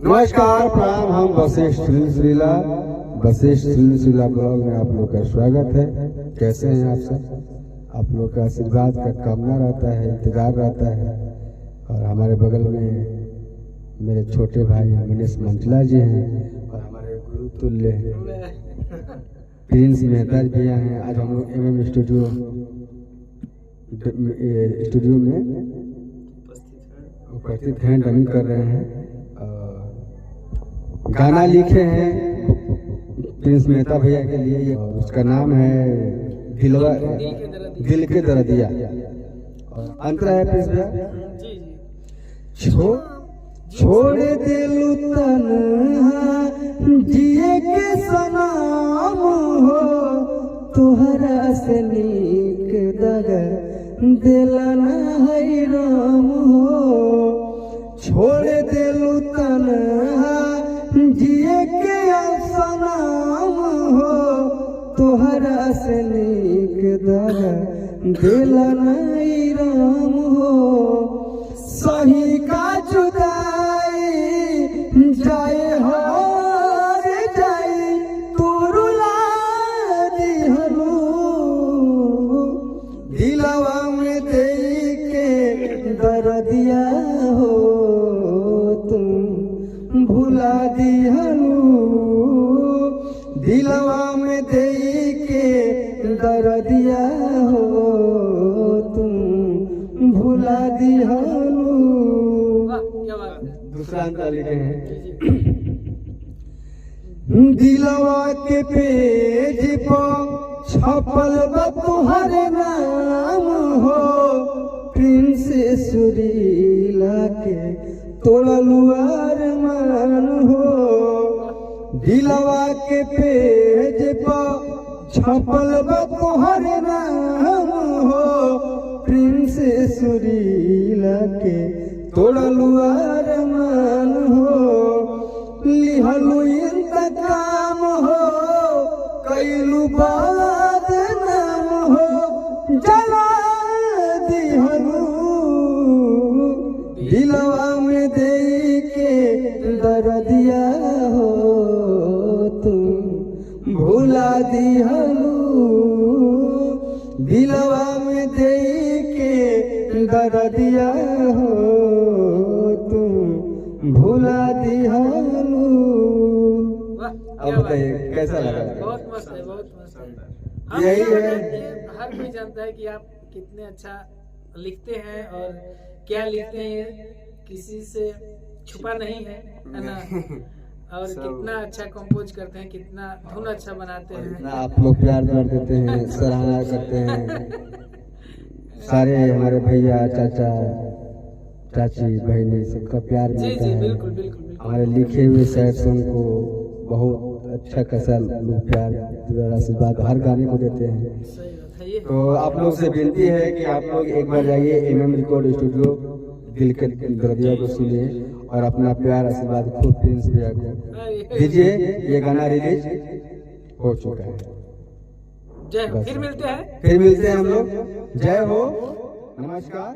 नमस्कार प्रणाम। हम वशिष्ठ सिलसिला ब्लॉग में आप लोग का स्वागत है। कैसे हैं आप सब? आप लोग का आशीर्वाद का कामना रहता है, इंतजार रहता है। और हमारे बगल में मेरे छोटे भाई मनीष मंचला जी हैं और हमारे गुरु तुल्य प्रिंस मेहता भैया हैं। आज हम लोग MM स्टूडियो में उपस्थित हैं, डबिंग कर रहे हैं। गाना लिखे हैं प्रिंस मेहता भैया के लिए और उसका नाम है दिल के दर्दिया। और अंतरा है प्रिंस भैया, छोड़ दिलु तन्हा जिए के सनाम हो, तोहरा से नीक दगा दिलना है राम हो। छोड़ दिलु तन्हा जिए के सनाम हो, तोहरा से नीक दगा दिलना है राम हो। सही का जुदाई जाए हो रे जाए तुरुला दिहनु, दिलवा में दे के दर्दिया हो तुम भुला दिहनु। दिलवा में दे के दर्दिया हो तुम भुला दिहनु। दूसरा अंतर लिखे हैं। दिलवा के पेज पर छपल बा तुहरे नाम हो, प्रिंस सुरीला के तोड़लू अरमान हो। दिलवा के पेज पर छपल बा तुहरे नाम हो, प्रिंस सुरीला के तोड़लू अरमान हो। लिहलू इंतकाम हो, कैलू बदनाम हो, जला दिहलू। दिलवा में दे के दर्दिया हो तुम भुला दिहलू। दिलवा में दे के दर्दिया हो तुम भुला दिहलू। अब बताइए कैसा लगा? बहुत मस्त है, बहुत मस्त है। यही है, हर कोई जानता है कि आप कितने अच्छा लिखते हैं और क्या लिखते हैं, ये किसी से छुपा नहीं है ना। और कितना अच्छा कंपोज करते हैं, कितना धुन अच्छा बनाते हैं। आप लोग प्यार देते हैं, सराहना करते हैं। सारे हमारे भैया चाचा चाची बहनी सबका प्यार मिलता है। बिल्कुल बिल्कुल बिल्कुल। हमारे लिखे हुए शायद सॉन्ग को बहुत अच्छा खासा लोग प्यार आशीर्वाद हर गाने को देते हैं। सही बात है। ये तो आप लोग से विनती है कि आप लोग एक बार जाइए MM रिकॉर्ड स्टूडियो, दिल के दर्दिया को सुनिए और अपना प्यार आशीर्वाद खुद प्रिंस भैया को दीजिए। ये गाना रिलीज हो चुका है। जय हो। फिर मिलते हैं हम लोग। जय हो, नमस्कार।